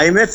IMF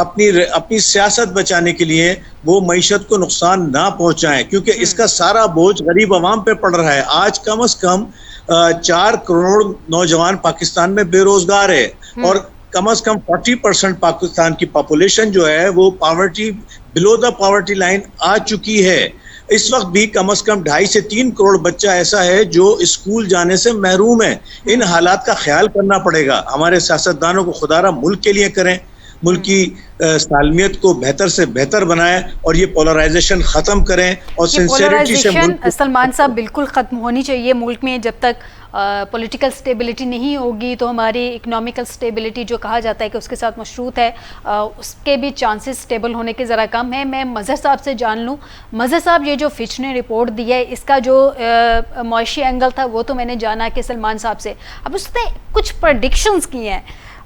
اپنی سیاست بچانے کے لیے وہ معیشت کو نقصان نہ پہنچائیں، کیونکہ اس کا سارا بوجھ غریب عوام پہ پڑ رہا ہے. آج کم از کم 4 کروڑ نوجوان پاکستان میں بے روزگار ہے، اور کم از کم 40% پاکستان کی پاپولیشن جو ہے وہ poverty, below the poverty line آ چکی ہے. اس وقت بھی کم از کم 2.5 سے 3 کروڑ بچہ ایسا ہے جو اسکول جانے سے محروم ہے. ان حالات کا خیال کرنا پڑے گا. ہمارے سیاستدانوں کو خدا را ملک کے لیے کریں، ملک کی سالمیت کو بہتر سے بہتر بنائیں، اور یہ پولرائزیشن ختم کریں، اور سنسیریٹی سے سلمان صاحب بالکل ختم ہونی چاہیے. ملک میں جب تک پولیٹیکل سٹیبلٹی نہیں ہوگی تو ہماری اکنامیکل سٹیبلٹی جو کہا جاتا ہے کہ اس کے ساتھ مشروط ہے، اس کے بھی چانسز سٹیبل ہونے کے ذرا کم ہے. میں مظہر صاحب سے جان لوں، مظہر صاحب یہ جو فچ نے رپورٹ دی ہے اس کا جو معاشی اینگل تھا وہ تو میں نے جانا کہ سلمان صاحب سے. اب اس نے کچھ پریڈکشنز کی ہیں،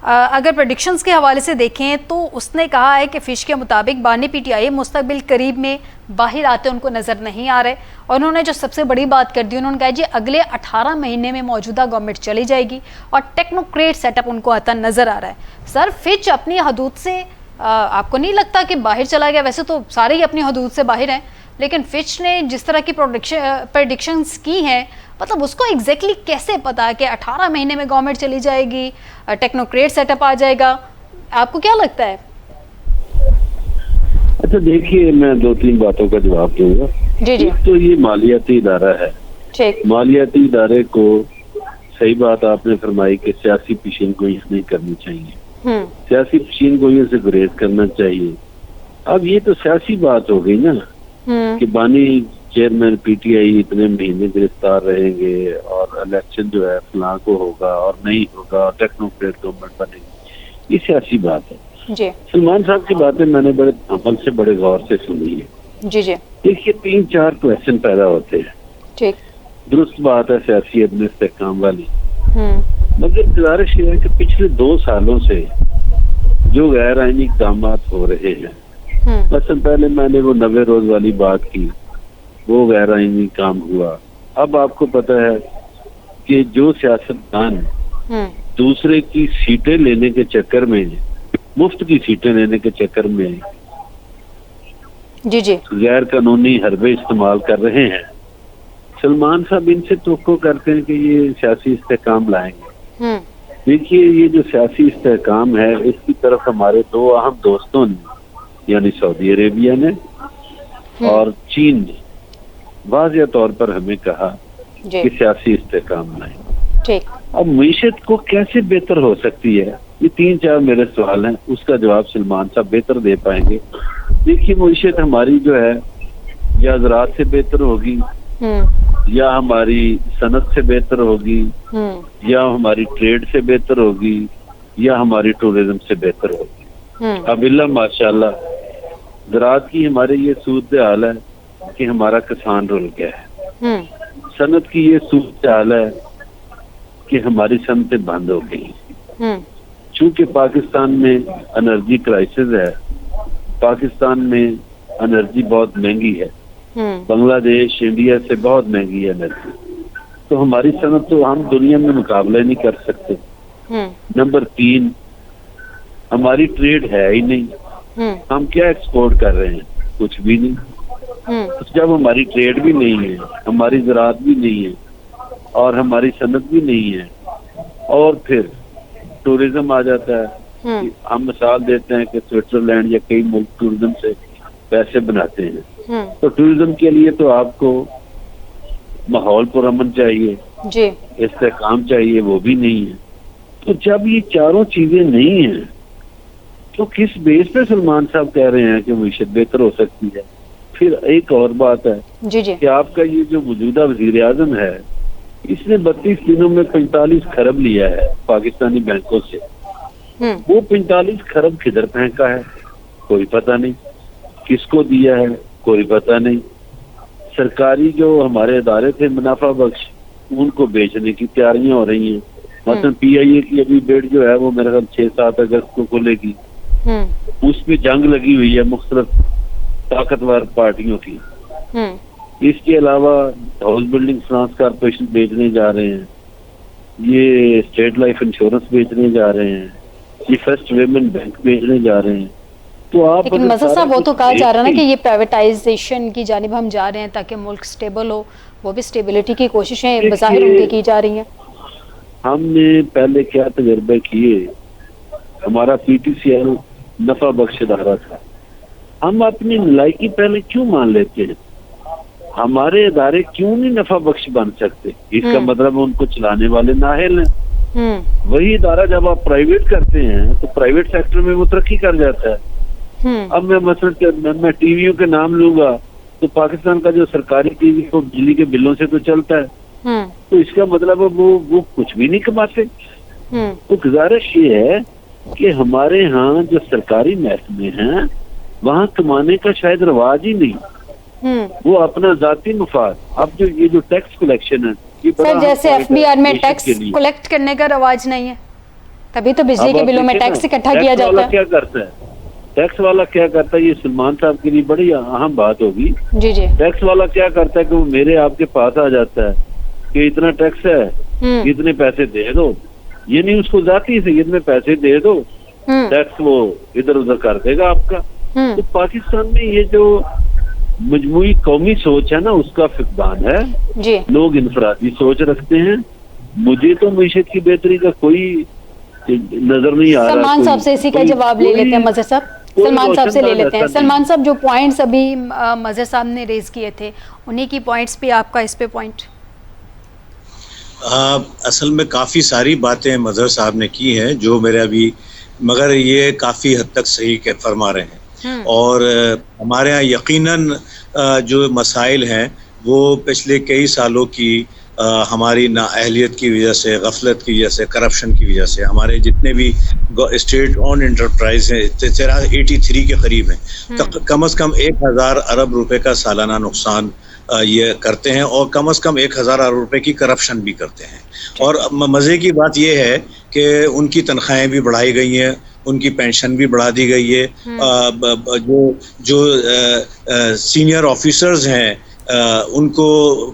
اگر پریڈکشنز کے حوالے سے دیکھیں تو اس نے کہا ہے کہ فش کے مطابق بانی پی ٹی آئی مستقبل قریب میں باہر آتے ان کو نظر نہیں آ رہے. اور انہوں نے جو سب سے بڑی بات کر دی، انہوں نے کہا جی اگلے 18 مہینے میں موجودہ گورنمنٹ چلی جائے گی اور ٹیکنوکریٹ سیٹ اپ ان کو آتا نظر آ رہا ہے. سر فچ اپنی حدود سے آپ کو نہیں لگتا کہ باہر چلا گیا؟ ویسے تو سارے ہی اپنی حدود سے باہر ہیں، لیکن فچ نے جس طرح کی پریڈکشنز کی ہیں، مطلب اس کو ایگزیکٹلی کیسے پتا کہ 18 مہینے میں گورنمنٹ چلی جائے گی، ٹیکنوکریٹ سیٹ اپ آ جائے گا؟ آپ کو کیا لگتا ہے؟ اچھا دیکھیے، میں 2-3 باتوں کا جواب دوں گا. جی جی. تو یہ مالیاتی ادارہ ہے. ٹھیک. مالیاتی ادارے کو صحیح بات آپ نے فرمائی کہ سیاسی پیشین گوئی نہیں کرنی چاہیے، سیاسی پیشین گوئیوں سے گریز کرنا چاہیے. اب یہ تو سیاسی بات ہو گئی نا کہ بانی چیئرمین پی ٹی آئی اتنے مہینے گرفتار رہیں گے اور الیکشن جو ہے فلاں کو ہوگا اور نہیں ہوگا اور ٹیکنوکریٹ گورنمنٹ بنے گی. یہ سیاسی بات ہے. جی. سلمان صاحب کی باتیں میں نے بڑے عمل سے بڑے غور سے سنی ہے. جی جی. دیکھیے 3-4 کویشچن پیدا ہوتے ہیں. ٹھیک. درست بات ہے سیاسی عدم استحکام والی، مگر گزارش یہ ہے کہ پچھلے 2 سالوں سے جو غیر آئینی اقدامات ہو رہے ہیں، مثلا پہلے میں نے وہ 90 روز والی بات کی، وہ غیر آئینی کام ہوا. اب آپ کو پتہ ہے کہ جو سیاستدان دوسرے کی سیٹیں لینے کے چکر میں، مفت کی سیٹیں لینے کے چکر میں جی جی غیر قانونی حربے استعمال کر رہے ہیں، سلمان صاحب ان سے توقع کرتے ہیں کہ یہ سیاسی استحکام لائیں گے. دیکھیے یہ جو سیاسی استحکام ہے اس کی طرف ہمارے 2 اہم دوستوں نے، یعنی سعودی عربیہ نے اور چین نے واضح طور پر ہمیں کہا کہ سیاسی استحکام لائیں. ٹھیک. اب معیشت کو کیسے بہتر ہو سکتی ہے؟ یہ 3-4 میرے سوال ہیں، اس کا جواب سلمان صاحب بہتر دے پائیں گے. دیکھیے معیشت ہماری جو ہے یا زراعت سے بہتر ہوگی، یا ہماری صنعت سے بہتر ہوگی، یا ہماری ٹریڈ سے بہتر ہوگی، یا ہماری ٹورزم سے بہتر ہوگی. اب اللہ ماشاءاللہ زراعت کی ہمارے یہ صورتحال ہے کہ ہمارا کسان رل گیا ہے. صنعت کی یہ صورتحال ہے کہ ہماری صنعتیں بند ہو گئی. چونکہ پاکستان میں انرجی کرائسس ہے، پاکستان میں انرجی بہت مہنگی ہے، بنگلہ دیش انڈیا سے بہت مہنگی ہے انرجی، تو ہماری صنعت تو ہم دنیا میں مقابلہ نہیں کر سکتے. نمبر 3 ہماری ٹریڈ ہے ہی نہیں. ہم کیا ایکسپورٹ کر رہے ہیں؟ کچھ بھی نہیں. جب ہماری ٹریڈ بھی نہیں ہے، ہماری زراعت بھی نہیں ہے اور ہماری صنعت بھی نہیں ہے، اور پھر ٹورزم آ جاتا ہے. ہم مثال دیتے ہیں کہ سوئٹزرلینڈ یا کئی ملک ٹورزم سے پیسے بناتے ہیں، تو ٹورزم کے لیے تو آپ کو ماحول پرامن چاہیے، جی استحکام چاہیے، وہ بھی نہیں ہے. تو جب یہ چاروں چیزیں نہیں ہیں تو کس بیس پہ سلمان صاحب کہہ رہے ہیں کہ معیشت بہتر ہو سکتی ہے؟ پھر ایک اور بات ہے جی جی کہ آپ کا یہ جو موجودہ وزیر اعظم ہے، اس نے 32 دنوں میں 45 کھرب لیا ہے پاکستانی بینکوں سے. وہ 45 کھرب کدھر پھینکا ہے کوئی پتہ نہیں، کس کو دیا ہے کوئی پتہ نہیں. سرکاری جو ہمارے ادارے تھے منافع بخش، ان کو بیچنے کی تیاریاں ہو رہی ہیں. مثلا پی آئی اے کی ابھی بیٹ جو ہے وہ میرے خیال 6-7 اگست کو کھلے گی. اس میں جنگ لگی ہوئی ہے مختلف طاقتور پارٹیوں کی. اس کے علاوہ ہاؤس بلڈنگ فنانس کارپوریشن بیچنے جا رہے ہیں، یہ اسٹیٹ لائف انشورنس بیچنے جا رہے ہیں، یہ فرسٹ ویمن بینک بیچنے جا رہے ہیں. تو آپ لیکن مظہر صاحب وہ تو کہا جا رہا نا کہ یہ پرائیویٹائزیشن کی جانب ہم جا رہے ہیں تاکہ ملک سٹیبل ہو، وہ بھی سٹیبلٹی کی کوششیں بظاہر ان کی جا رہی ہیں. ہم نے پہلے کیا تجربے کیے، ہمارا پی ٹی سی ایل نفع بخش ادارہ تھا، ہم اپنی لائقی پہلے کیوں مان لیتے ہیں؟ ہمارے ادارے کیوں نہیں نفع بخش بن سکتے؟ اس کا مطلب ان کو چلانے والے نااہل ہیں. وہی ادارہ جب آپ پرائیویٹ کرتے ہیں تو پرائیویٹ سیکٹر میں وہ ترقی کر جاتا ہے. اب میں مثلا میں ٹی ویوں کے نام لوں گا تو پاکستان کا جو سرکاری ٹی وی وہ بجلی کے بلوں سے تو چلتا ہے، تو اس کا مطلب ہے وہ کچھ بھی نہیں کماتے. تو گزارش یہ ہے کہ ہمارے ہاں جو سرکاری محکمے ہیں وہاں کمانے کا شاید رواج ہی نہیں، وہ اپنا ذاتی مفاد. اب یہ جو ٹیکس کلیکشن ہے یہ سر جیسے ایف بی آر میں ٹیکس کلیکٹ کرنے کا رواج نہیں ہے، تبھی تو بجلی کے بلوں میں ٹیکس اکٹھا کیا جاتا ہے. کیا کرتا ہے ٹیکس والا؟ کیا کرتا ہے؟ یہ سلمان صاحب کے لیے بڑی اہم بات ہوگی. جی جی. ٹیکس والا کیا کرتا ہے کہ وہ میرے آپ کے پاس آ جاتا ہے کہ اتنا ٹیکس ہے، اتنے پیسے دے دو. یہ نہیں اس کو ذاتی سے اتنے پیسے دے دو، ٹیکس وہ ادھر ادھر کر دے گا آپ کا. تو پاکستان میں یہ جو مجموعی قومی سوچ ہے نا اس کا فقدان ہے. جی. لوگ انفرادی سوچ رکھتے ہیں. مجھے تو معیشت کی بہتری کا کوئی نظر نہیں آ رہا. سلمان صاحب سے اسی کا جواب لے لیتے ہیں مظہر صاحب. سلمان صاحب سے لے لیتے ہیں. سلمان صاحب جو پوائنٹس ابھی مظہر صاحب نے ریز کیے تھے انہی کی پوائنٹس پہ آپ کا اس پہ پوائنٹ. اصل میں کافی ساری باتیں مظہر صاحب نے کی ہیں جو میرے ابھی، مگر یہ کافی حد تک صحیح فرما رہے ہیں. اور ہمارے ہاں یقیناً جو مسائل ہیں وہ پچھلے کئی سالوں کی ہماری نااہلیت کی وجہ سے، غفلت کی وجہ سے، کرپشن کی وجہ سے، ہمارے جتنے بھی اسٹیٹ اون انٹرپرائز ہیں 83 کے قریب ہیں، کم از کم 1000 ارب روپے کا سالانہ نقصان یہ کرتے ہیں، اور کم از کم 1000 ارب روپے کی کرپشن بھی کرتے ہیں. اور مزے کی بات یہ ہے کہ ان کی تنخواہیں بھی بڑھائی گئی ہیں، ان کی پینشن بھی بڑھا دی گئی ہے. جو سینئر آفیسرز ہیں ان کو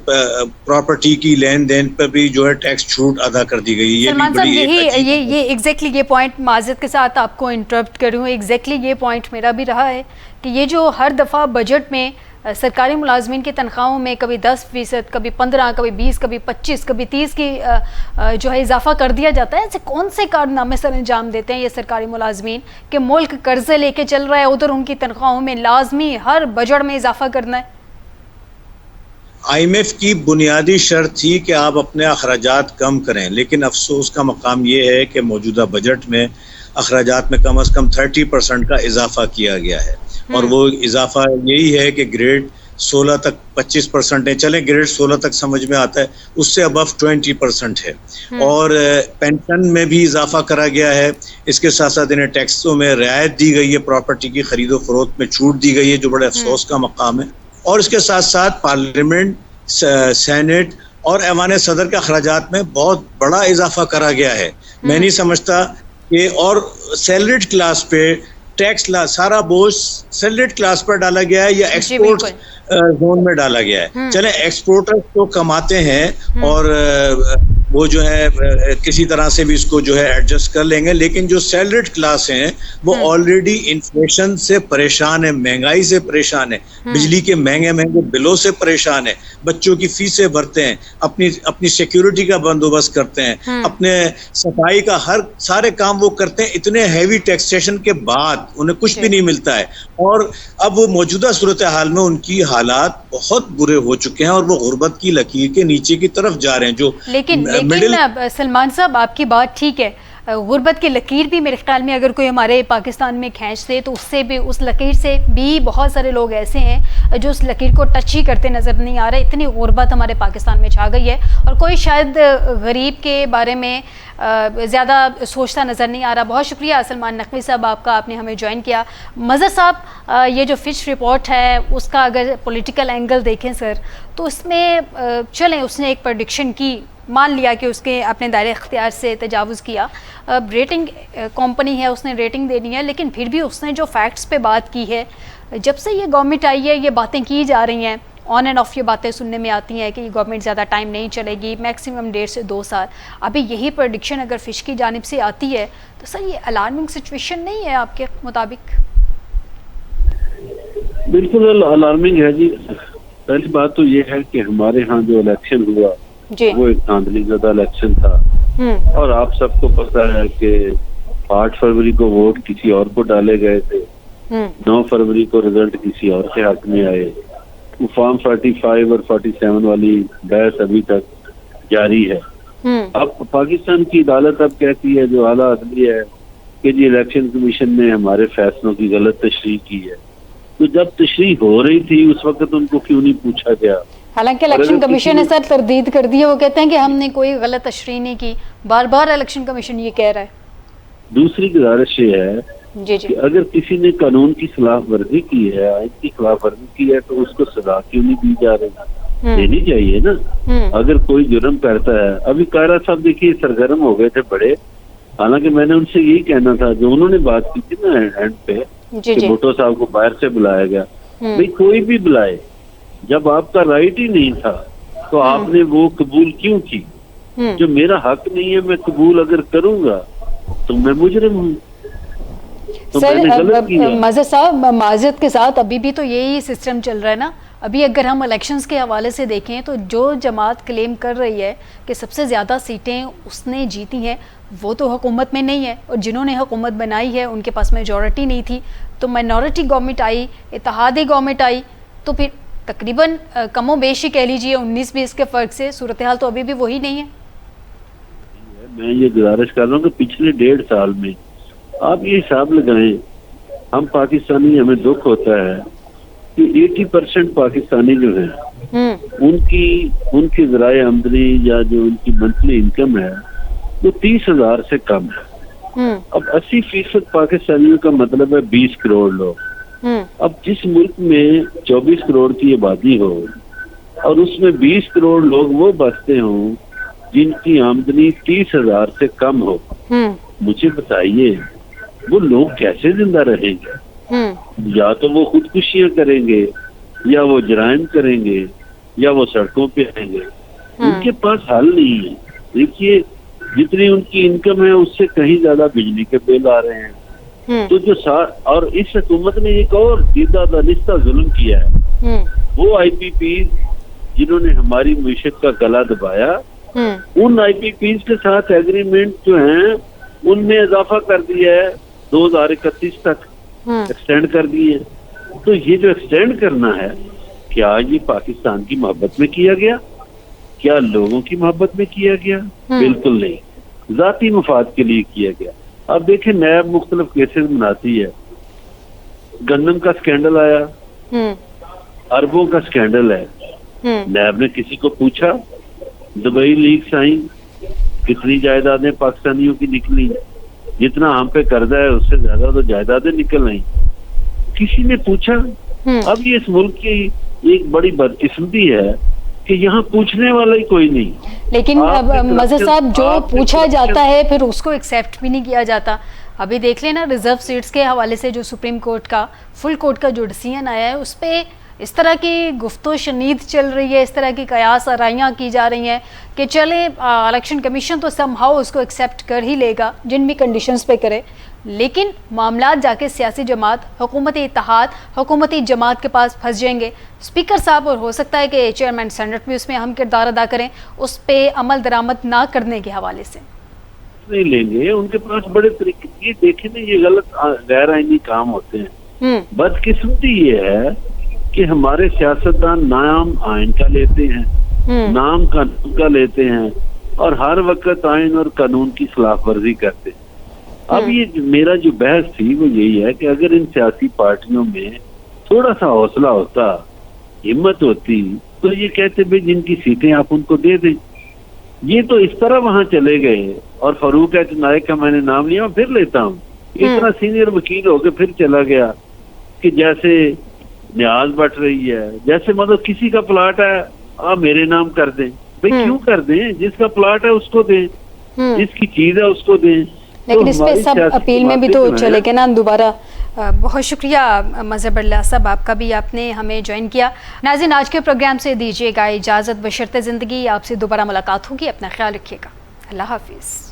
پراپرٹی کی لین دین پر بھی جو ہے ٹیکس چھوٹ ادا کر دی گئی. سلمان صاحب یہ ایگزیکٹلی یہ پوائنٹ، معذرت کے ساتھ آپ کو انٹرپٹ کروں، ایگزیکٹلی یہ پوائنٹ میرا بھی رہا ہے کہ یہ جو ہر دفعہ بجٹ میں سرکاری ملازمین کی تنخواہوں میں کبھی 10%، کبھی 15%، کبھی 20%، کبھی 25%، کبھی 30% کی جو ہے اضافہ کر دیا جاتا ہے. ایسے کون سے کارنامے سر انجام دیتے ہیں یہ سرکاری ملازمین کہ ملک قرضے لے کے چل رہا ہے، ادھر ان کی تنخواہوں میں لازمی ہر بجٹ میں اضافہ کرنا ہے؟ IMF کی بنیادی شرط تھی کہ آپ اپنے اخراجات کم کریں، لیکن افسوس کا مقام یہ ہے کہ موجودہ بجٹ میں اخراجات میں کم از کم 30% کا اضافہ کیا گیا ہے. اور وہ اضافہ یہی ہے کہ گریڈ 16 تک 25% ہے، چلیں گریڈ 16 تک سمجھ میں آتا ہے، اس سے ابو 20% ہے. اور پینشن میں بھی اضافہ کرا گیا ہے. اس کے ساتھ ساتھ انہیں ٹیکسوں میں رعایت دی گئی ہے، پراپرٹی کی خرید و فروخت میں چھوٹ دی گئی ہے، جو بڑے افسوس کا مقام ہے. اور اس کے ساتھ ساتھ پارلیمنٹ، سینٹ اور ایوان صدر کے اخراجات میں بہت بڑا اضافہ کرا گیا ہے. میں نہیں سمجھتا کہ، اور سیلریڈ کلاس پہ ٹیکس سارا بوجھ سیلریڈ کلاس پر ڈالا گیا ہے یا ایکسپورٹ زون میں ڈالا گیا ہے. چلیں ایکسپورٹر تو کماتے ہیں اور وہ جو ہے کسی طرح سے بھی اس کو جو ہے ایڈجسٹ کر لیں گے، لیکن جو سیلریڈ کلاس ہیں وہ آلریڈی انفلیشن سے پریشان ہے، مہنگائی سے پریشان ہے، بجلی کے مہنگے بلوں سے پریشان ہے، بچوں کی فیسیں بھرتے ہیں، اپنی سیکیورٹی کا بندوبست کرتے ہیں، اپنے صفائی کا سارے کام وہ کرتے ہیں. اتنے ہیوی ٹیکسیشن کے بعد انہیں کچھ بھی نہیں ملتا ہے. اور اب وہ موجودہ صورتحال میں ان کی حالات بہت برے ہو چکے ہیں اور وہ غربت کی لکیر کے نیچے کی طرف جا رہے ہیں. جو لیکن سلمان صاحب آپ کی بات ٹھیک ہے، غربت کی لکیر بھی میرے خیال میں اگر کوئی ہمارے پاکستان میں کھینچتے تو اس لکیر سے بھی بہت سارے لوگ ایسے ہیں جو اس لکیر کو ٹچ ہی کرتے نظر نہیں آ رہے. اتنی غربت ہمارے پاکستان میں چھا گئی ہے اور کوئی شاید غریب کے بارے میں زیادہ سوچتا نظر نہیں آ رہا. بہت شکریہ سلمان نقوی صاحب آپ کا، آپ نے ہمیں جوائن کیا. مظہر صاحب یہ جو فش رپورٹ ہے اس کا اگر پولیٹیکل اینگل دیکھیں سر تو اس میں چلیں اس نے ایک پریڈکشن کی، مان لیا کہ اس کے اپنے دائرے اختیار سے تجاوز کیا، اب ریٹنگ کمپنی ہے اس نے ریٹنگ دینی ہے، لیکن پھر بھی اس نے جو فیکٹس پہ بات کی ہے، جب سے یہ گورنمنٹ آئی ہے یہ باتیں کی جا رہی ہیں، آن اینڈ آف یہ باتیں سننے میں آتی ہیں کہ یہ گورنمنٹ زیادہ ٹائم نہیں چلے گی، میکسیمم 1.5 سے 2 سال. ابھی یہی پریڈکشن اگر فش کی جانب سے آتی ہے تو سر یہ الارمنگ سچویشن نہیں ہے آپ کے مطابق؟ بالکل الارمنگ ہے جی. پہلی بات تو یہ ہے کہ ہمارے ہاں جو الیکشن ہوا وہ ایک دھاندلی زدہ الیکشن تھا, اور آپ سب کو پتہ ہے کہ 8 فروری کو ووٹ کسی اور کو ڈالے گئے تھے, 9 فروری کو رزلٹ کسی اور کے حق میں آئے. فارم 45 اور 47 والی بحث ابھی تک جاری ہے. اب پاکستان کی عدالت اب کہتی ہے, جو اعلیٰ عدلیہ ہے, کہ جی الیکشن کمیشن نے ہمارے فیصلوں کی غلط تشریح کی ہے. تو جب تشریح ہو رہی تھی اس وقت ان کو کیوں نہیں پوچھا گیا؟ حالانکہ الیکشن کمیشن نے سر تردید کر دی ہے, وہ کہتے ہیں کہ ہم نے کوئی غلط تشریح نہیں کی, بار بار الیکشن کمیشن یہ کہہ رہا ہے. دوسری گزارش یہ ہے کہ اگر کسی نے قانون کی خلاف ورزی کی ہے, آئین کی خلاف ورزی کی ہے, تو اس کو سزا کیوں نہیں دی جا رہی؟ دینی چاہیے نا. اگر کوئی جرم کرتا ہے, ابھی قائرہ صاحب دیکھیے سرگرم ہو گئے تھے بڑے, حالانکہ میں نے ان سے یہی کہنا تھا جو انہوں نے بات کی تھی نا اینڈ پہ, کہ بھٹو صاحب کو باہر سے بلایا گیا. بھئی کوئی بھی بلائے, جب آپ کا رائٹ ہی نہیں تھا تو آپ نے وہ قبول کیوں کی؟ جو میرا حق نہیں ہے میں قبول اگر کروں گا تو میں مجرم ہوں. سر مظہر صاحب معذرت کے ساتھ ابھی بھی تو یہی سسٹم چل رہا ہے نا. ابھی اگر ہم الیکشنز کے حوالے سے دیکھیں تو جو جماعت کلیم کر رہی ہے کہ سب سے زیادہ سیٹیں اس نے جیتی ہیں, وہ تو حکومت میں نہیں ہے, اور جنہوں نے حکومت بنائی ہے ان کے پاس میجورٹی نہیں تھی, تو مائنورٹی گورنمنٹ آئی, اتحادی گورنمنٹ آئی, تو پھر تقریباً کم و بیش ہی کہہ لیجیے 19-20 کے فرق سے صورتحال تو ابھی بھی وہی نہیں ہے. میں یہ گزارش کر رہا ہوں کہ پچھلے 1.5 سال میں آپ یہ حساب لگائیں, ہم پاکستانی, ہمیں دکھ ہوتا ہے کہ 80% پاکستانی جو ہیں ان کی ذرائع آمدنی یا جو ان کی منتھلی انکم ہے وہ 30,000 سے کم ہے. اب 80% پاکستانیوں کا مطلب ہے 20 کروڑ لوگ. اب جس ملک میں 24 کروڑ کی آبادی ہو اور اس میں 20 کروڑ لوگ وہ بستے ہوں جن کی آمدنی 30,000 سے کم ہو, مجھے بتائیے وہ لوگ کیسے زندہ رہیں گے؟ یا تو وہ خودکشیاں کریں گے, یا وہ جرائم کریں گے, یا وہ سڑکوں پہ آئیں گے. ان کے پاس حل نہیں ہے. دیکھیے جتنی ان کی انکم ہے اس سے کہیں زیادہ بجلی کے بل آ رہے ہیں. تو جو اور اس حکومت نے ایک اور سیدھا دانستہ ظلم کیا ہے, وہ آئی پی پیز جنہوں نے ہماری معیشت کا گلا دبایا, ان آئی پی پیز کے ساتھ ایگریمنٹ جو ہیں ان میں اضافہ کر دیا ہے 2031 تک ایکسٹینڈ کر دیے. تو یہ جو ایکسٹینڈ کرنا ہے, کیا یہ پاکستان کی محبت میں کیا گیا؟ کیا لوگوں کی محبت میں کیا گیا؟ بالکل نہیں, ذاتی مفاد کے لیے کیا گیا. اب دیکھیں نیب مختلف کیسز مناتی ہے. گندم کا سکینڈل آیا, اربوں کا سکینڈل ہے, نیب نے کسی کو پوچھا؟ دبئی لیکس آئیں, کتنی جائیدادیں پاکستانیوں کی نکلی؟ جتنا ہم پہ قرضہ ہے اس سے زیادہ تو جائیدادیں نکل رہی, کسی نے پوچھا؟ اب یہ اس ملک کی ایک بڑی بدقسمتی ہے کہ یہاں پوچھنے والا ہی کوئی نہیں. لیکن مظہر صاحب جو پوچھا جاتا ہے پھر اس کو ایکسیپٹ بھی نہیں کیا جاتا. ابھی دیکھ لینا ریزرو سیٹس کے حوالے سے جو سپریم کورٹ کا فل کورٹ کا جو ڈیسیژن آیا ہے اس پہ اس طرح کی گفت و شنید چل رہی ہے, اس طرح کی قیاس آرائیاں کی جا رہی ہیں کہ چلے الیکشن کمیشن تو سم ہاؤ اس کو ایکسیپٹ کر ہی لے گا جن بھی کنڈیشنز پہ کرے, لیکن معاملات جا کے سیاسی جماعت, حکومتی اتحاد, حکومتی جماعت کے پاس پھنس جائیں گے. اسپیکر صاحب, اور ہو سکتا ہے کہ چیئرمین سینٹ بھی اس میں اہم کردار ادا کریں, اس پہ عمل درآمد نہ کرنے کے حوالے سے نہیں لیں گے. ان کے پاس بڑے طریقے, یہ دیکھیں نا, یہ غلط غیر آئینی کام ہوتے ہیں. بدقسمتی یہ ہے کہ ہمارے سیاستدان نام آئین کا لیتے ہیں, نام قانون کا لیتے ہیں, اور ہر وقت آئین اور قانون کی خلاف ورزی کرتے ہیں. اب یہ میرا جو بحث تھی وہ یہی ہے کہ اگر ان سیاسی پارٹیوں میں تھوڑا سا حوصلہ ہوتا, ہمت ہوتی, تو یہ کہتے بھائی جن کی سیٹیں آپ ان کو دے دیں. یہ تو اس طرح وہاں چلے گئے, اور فاروق نائک کا میں نے نام لیا, پھر لیتا ہوں, اتنا سینئر وکیل ہو کے پھر چلا گیا کہ جیسے نیاز بٹ رہی ہے, جیسے مطلب کسی کا پلاٹ ہے آپ میرے نام کر دیں. بھائی کیوں کر دیں؟ جس کا پلاٹ ہے اس کو دیں, جس کی چیز ہے اس کو دیں. لیکن اس پہ سب اپیل میں بھی تو چلے گئے نا دوبارہ. بہت شکریہ مظہر اللہ صاحب, آپ کا بھی آپ نے ہمیں جوائن کیا. ناظرین, آج کے پروگرام سے دیجیے گا اجازت, بشرط زندگی آپ سے دوبارہ ملاقات ہوگی. اپنا خیال رکھیے گا. اللہ حافظ.